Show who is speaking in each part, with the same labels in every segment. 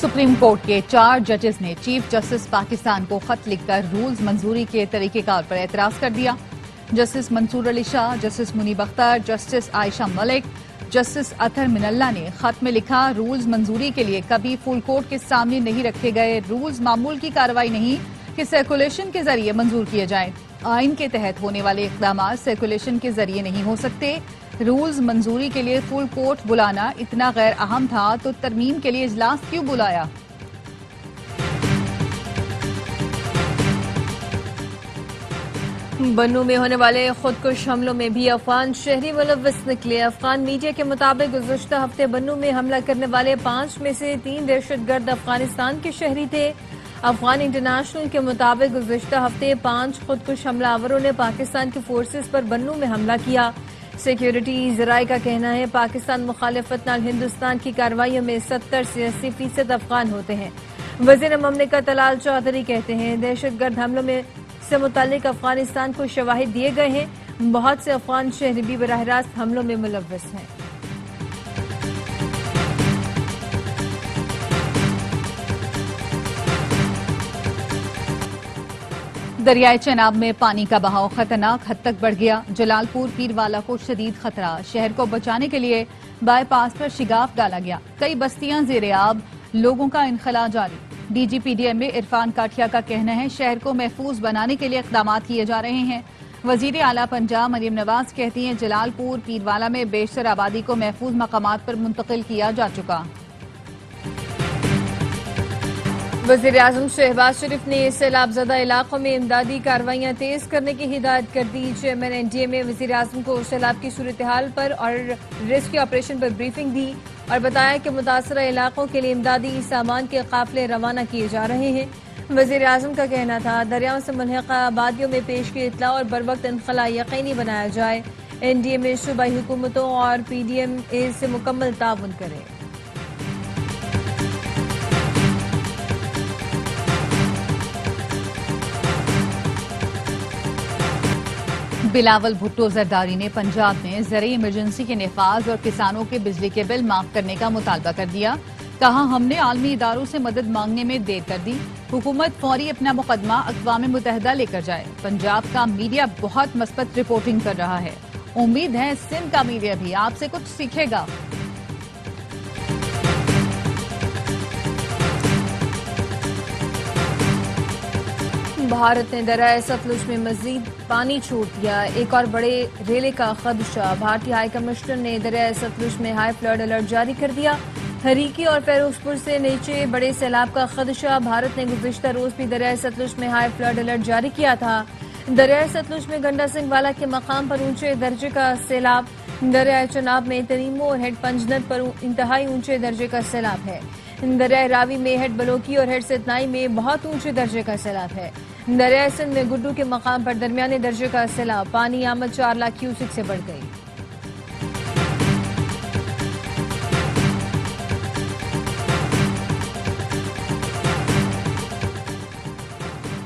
Speaker 1: Supreme court के 4 जजेस ने चीफ जस्टिस पाकिस्तान को खत लिखकर रूल्स मंजूरी के तरीकेकार पर एतराज कर दिया। Justice Mansoor Ali Shah, Justice Munib Akhtar, Justice Ayesha Malik, Justice Athar Minallah ने खत में लिखा, रूल्स मंजूरी के लिए कभी फुल कोर्ट के सामने नहीं रखे गए रूल्स मामूल की कार्रवाई नहीं कि सर्कुलेशन के जरिए मंजूर किए जाएं। आइन के तहत होने वाले इक़दाम सर्कुलेशन के जरिए नहीं हो सकते। रूल्स मंजूरी के लिए फुल कोर्ट बुलाना इतना गैर अहम था तो तरमीम के लिए इजलास क्यों बुलाया?
Speaker 2: बन्नू में होने वाले खुदकुश हमलों में भी अफगान शहरी मुलव्वस निकले। अफगान मीडिया के मुताबिक गुज़श्ता हफ्ते बन्नू में हमला करने वाले 5 में से 3 दहशतगर्द अफगानिस्तान के शहरी थे। अफगान इंटरनेशनल के मुताबिक गुज़श्ता हफ्ते 5 खुदकुश हमलावरों ने पाकिस्तान की फोर्सेस पर बन्नू में हमला किया। सिक्योरिटी ज़राए का कहना है पाकिस्तान मुखालिफत नाल हिंदुस्तान की कार्रवाइयों में 70 से 80% अफगान होते हैं। वज़ीर ममलिकत तलाल चौधरी कहते हैं दहशतगर्द हमलों में से मुतालिक अफगानिस्तान को शवाहिद दिए गए हैं। बहुत से अफगान शहरी भी बराह रास्त हमलों में मुलव्वस हैं।
Speaker 1: दरियाए चेनाब में पानी का बहाव खतरनाक हद तक बढ़ गया। जलालपुर पीरवाला को शदीद खतरा। शहर को बचाने के लिए बाईपास पर शिगाफ डाला गया। कई बस्तियां ज़ेरे आब, लोगों का इनखला जारी। DGPDM में इरफान काठिया का कहना है शहर को महफूज बनाने के लिए इक़दाम किए जा रहे हैं। वज़ीर आला पंजाब मरियम नवाज कहती हैं जलालपुर पीरवाला में बेशतर आबादी को महफूज मकामात पर मुंतकिल किया जा चुका।
Speaker 2: वज़ीर आज़म शहबाज शरीफ ने सैलाब ज़दा इलाकों में इमदादी कार्रवाइयाँ तेज करने की हिदायत कर दी। चेयरमैन NDA में वज़ीर आज़म को सैलाब की सूरत हाल पर और रेस्क्यू ऑपरेशन पर ब्रीफिंग दी और बताया कि मुतासरा इलाकों के लिए इमदादी सामान के काफिले रवाना किए जा रहे हैं। वज़ीर आज़म का कहना था दरियाओं से मुल्हिका आबादियों में पेश की इत्तला और बरवक्त इनखला यकीनी बनाया जाए। NDA में सूबाई हुकूमतों और PDMA से मुकम्मल ताउन करें।
Speaker 1: बिलावल भुट्टो जरदारी ने पंजाब में ज़रूरी इमरजेंसी के नफाज और किसानों के बिजली के बिल माफ करने का मुतालबा कर दिया। कहा हमने आलमी इदारों से मदद मांगने में देर कर दी। हुकूमत फौरी अपना मुकदमा अक़वाम मुत्तहिदा लेकर जाए। पंजाब का मीडिया बहुत मस्बत रिपोर्टिंग कर रहा है। उम्मीद है सिंध का मीडिया भी आपसे कुछ सीखेगा।
Speaker 2: भारत ने दरियाए सतलुज में मजीद पानी छोड़ दिया। एक और बड़े रेले का खदशा। भारतीय हाई कमिश्नर ने दरियाए सतलुज में हाई फ्लड अलर्ट जारी कर दिया। हरीकी और फैरोजपुर से नीचे बड़े सैलाब का खदशा। भारत ने गुज़िश्ता रोज भी दरियाए सतलुज में हाई फ्लड अलर्ट जारी किया था। दरियाए सतलुज में गंडा सिंह वाला के मकाम पर ऊंचे दर्जे का सैलाब। दरियाए चनाब में तरीमो और हेड पंजनत पर इंतहाई ऊंचे दर्जे का सैलाब है। दरियाए रावी में हेड बलोकी और हेड सितनाई में बहुत ऊंचे दर्जे का सैलाब है। दरियाए सिंध में गुड्डू के मकाम पर दरमियाने दर्जे का सैलाब। पानी आमद 4 लाख क्यूसिक से बढ़ गई।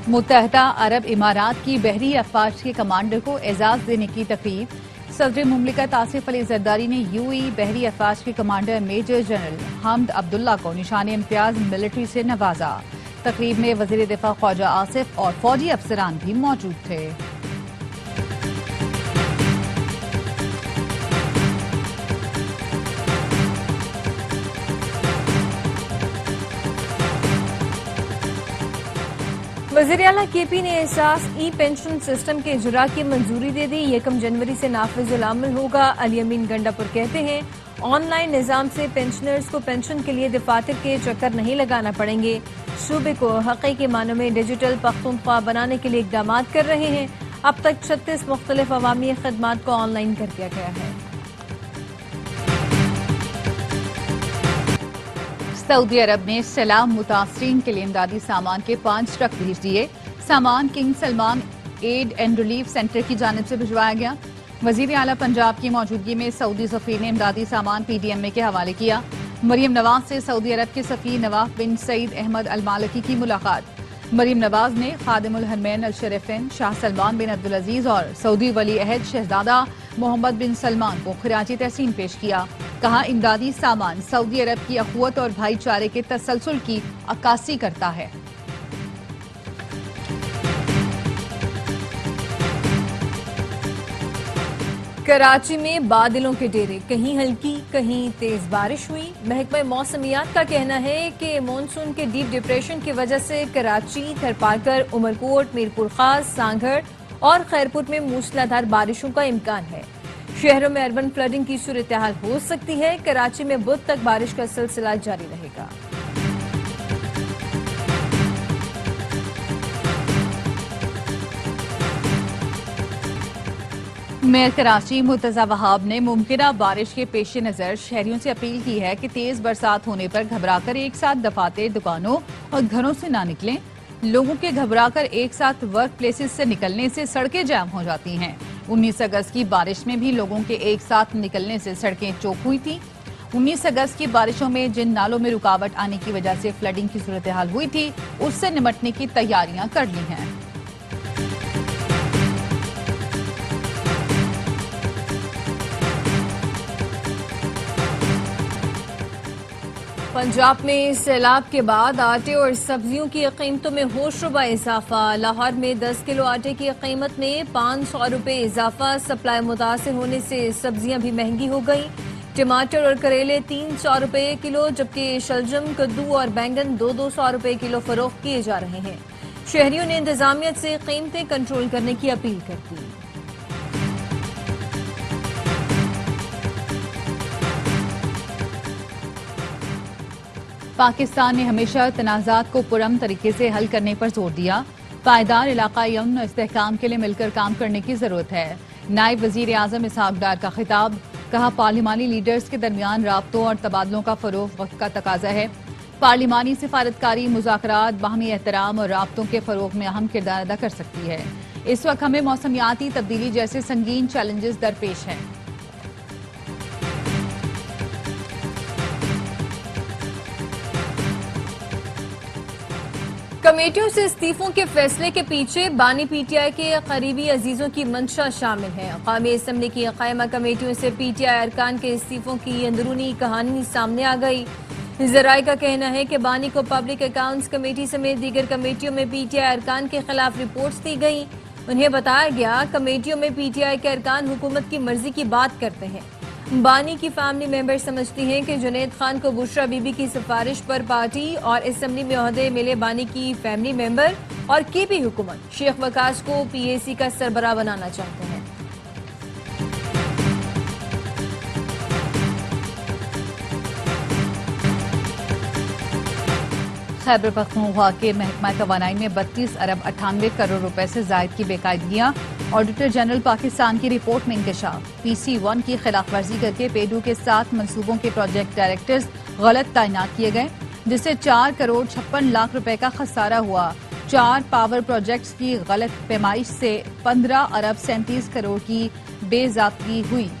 Speaker 1: मुत्तहिदा अरब इमारात की बहरी अफवाज के कमांडर को एजाज देने की तकरीब। सदर मुमलिकत आसिफ अली जरदारी ने UAE बहरी अफवाज के कमांडर मेजर जनरल हमद अब्दुल्ला को निशान इम्तियाज मिलिट्री से नवाजा। तकरीब में वज़ीर दिफा ख्वाजा आसिफ और फौजी अफसरान भी मौजूद थे।
Speaker 2: वज़ीर आला KP ने एहसास पेंशन सिस्टम के इजरा की मंजूरी दे दी। 1 जनवरी से नाफिजुल अमल होगा। अली अमीन गंडापुर कहते हैं ऑनलाइन निजाम से पेंशनर्स को पेंशन के लिए दफातर के चक्कर नहीं लगाना पड़ेंगे। सूबे को हकीकी मानों में डिजिटल पख्तूनख्वा बनाने के लिए इक़दाम कर रहे हैं। अब तक 36 मुख्तलिफ अवामी खदमात को ऑनलाइन कर दिया गया है।
Speaker 1: सऊदी अरब ने सैलाब मुतासरीन के लिए इमदादी सामान के 5 ट्रक भेज दिए। सामान King Salman Aid and Relief Centre की जानिब से भिजवाया गया। वज़ीर आला पंजाब की मौजूदगी में सऊदी सफ़ीर ने इमदादी सामान PDMA के हवाले किया। मरियम नवाज से सऊदी अरब के सफ़ीर नवाफ बिन सईद अहमद अल मालिकी की मुलाकात। मरियम नवाज ने खादिमुल हरमैन अल शरीफैन शाह सलमान बिन अब्दुल अजीज और सऊदी वली अहद शहजादा मोहम्मद बिन सलमान को खराजी तहसीन पेश किया। कहा, इमदादी सामान सऊदी अरब की अखुवत और भाईचारे के तसलसल की अक्कासी करता है।
Speaker 2: कराची में बादलों के डेरे, कहीं हल्की कहीं तेज बारिश हुई। महकमा मौसमियात का कहना है कि मॉनसून के डीप डिप्रेशन की वजह से कराची, थरपारकर, उमरकोट, मीरपुर खास, सांगड़ और खैरपुर में मूसलाधार बारिशों का इम्कान है। शहरों में अर्बन फ्लडिंग की सूरत हाल हो सकती है। कराची में बुध तक बारिश का सिलसिला जारी रहेगा।
Speaker 1: मेयर कराची मुर्तजा वहाब ने मुमकिना बारिश के पेश नज़र शहरियों से अपील की है कि तेज बरसात होने पर घबराकर एक साथ दफातर, दुकानों और घरों से ना निकलें। लोगों के घबराकर एक साथ वर्क प्लेसेस से निकलने से सड़कें जाम हो जाती हैं। 19 अगस्त की बारिश में भी लोगों के एक साथ निकलने से सड़कें चौक हुई थी। 19 अगस्त की बारिशों में जिन नालों में रुकावट आने की वजह से फ्लडिंग की सूरत हाल हुई थी, उससे निमटने की तैयारियां कर ली हैं।
Speaker 2: पंजाब में सैलाब के बाद आटे और सब्जियों की कीमतों में होशरुबा इजाफा। लाहौर में 10 किलो आटे की कीमत में 500 रुपये इजाफा। सप्लाई मुतासिर होने से सब्जियां भी महंगी हो गई। टमाटर और करेले 300 रुपये किलो, जबकि शलजम, कद्दू और बैंगन 200 रुपये किलो फरोख्त किए जा रहे हैं। शहरियों ने इंतजामिया से कीमतें कंट्रोल करने की अपील कर दी।
Speaker 1: पाकिस्तान ने हमेशा तनाज़ात को पुरअमन तरीके से हल करने पर जोर दिया। पायदार इलाकाई अमन और इस्तेहकाम के लिए मिलकर काम करने की जरूरत है। नायब वजीर आजम इसहाक डार का खिताब। कहा, पार्लिमानी लीडर्स के दरमियान राब्तों और तबादलों का फरोग वक्त का तकाजा है। पार्लिमानी सिफारतकारी, मुज़ाकरात, बाहमी एहतराम और राब्तों के फरोग में अहम किरदार अदा कर सकती है। इस वक्त हमें मौसमियाती तब्दीली जैसे संगीन चैलेंजेस दरपेश हैं।
Speaker 2: कमेटियों से इस्तीफों के फैसले के पीछे बानी पीटीआई के करीबी अजीजों की मंशा शामिल है। कौमी असम्बली की कायमा कमेटियों से पीटीआई अरकान के इस्तीफों की अंदरूनी कहानी सामने आ गई। जराए का कहना है कि बानी को पब्लिक अकाउंट्स कमेटी समेत दीगर कमेटियों में पीटीआई अरकान के खिलाफ रिपोर्ट्स दी गई। उन्हें बताया गया कमेटियों में पीटीआई के अरकान हुकूमत की मर्जी की बात करते हैं। बानी की फैमिली मेंबर समझती हैं कि जुनैद खान को बुशरा बीबी की सिफारिश पर पार्टी और असेंबली में ओहदे मिले। बानी की फैमिली मेंबर और केपी हुकूमत शेख वकास को पीएसी का सरबराह बनाना चाहते हैं।
Speaker 1: खैबर पख्तूनख्वा के महकमा तवानाई में 32 अरब 98 करोड़ रुपए से जायद की बेकायदगियां। ऑडिटर जनरल पाकिस्तान की रिपोर्ट में इंकशाफ। PC1 की खिलाफ वर्जी करके पेडू के 7 मंसूबों के प्रोजेक्ट डायरेक्टर्स गलत तैनात किए गए, जिससे 4 करोड़ 56 लाख रुपए का खसारा हुआ। 4 पावर प्रोजेक्ट्स की गलत पैमाइश से 15 अरब 37 करोड़ की बेज़ाब्तगी हुई।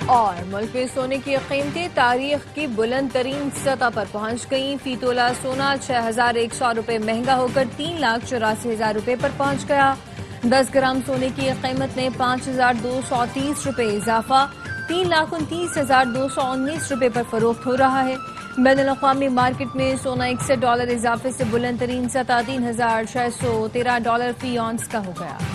Speaker 2: और मुल्क में सोने की कीमतें तारीख की बुलंद तरीन सतह पर पहुंच गईं। फी तोला सोना 6,100 रुपये महंगा होकर 3,84,000 रुपये पर पहुंच गया। 10 ग्राम सोने की कीमत में 5,230 रुपये इजाफा 3,29,219 रुपये पर फरोख्त हो रहा है। बैनुल-अक़वामी मार्केट में सोना $61 इजाफे से बुलंद तरीन सतह $3,613 फी ऑन्स का हो गया।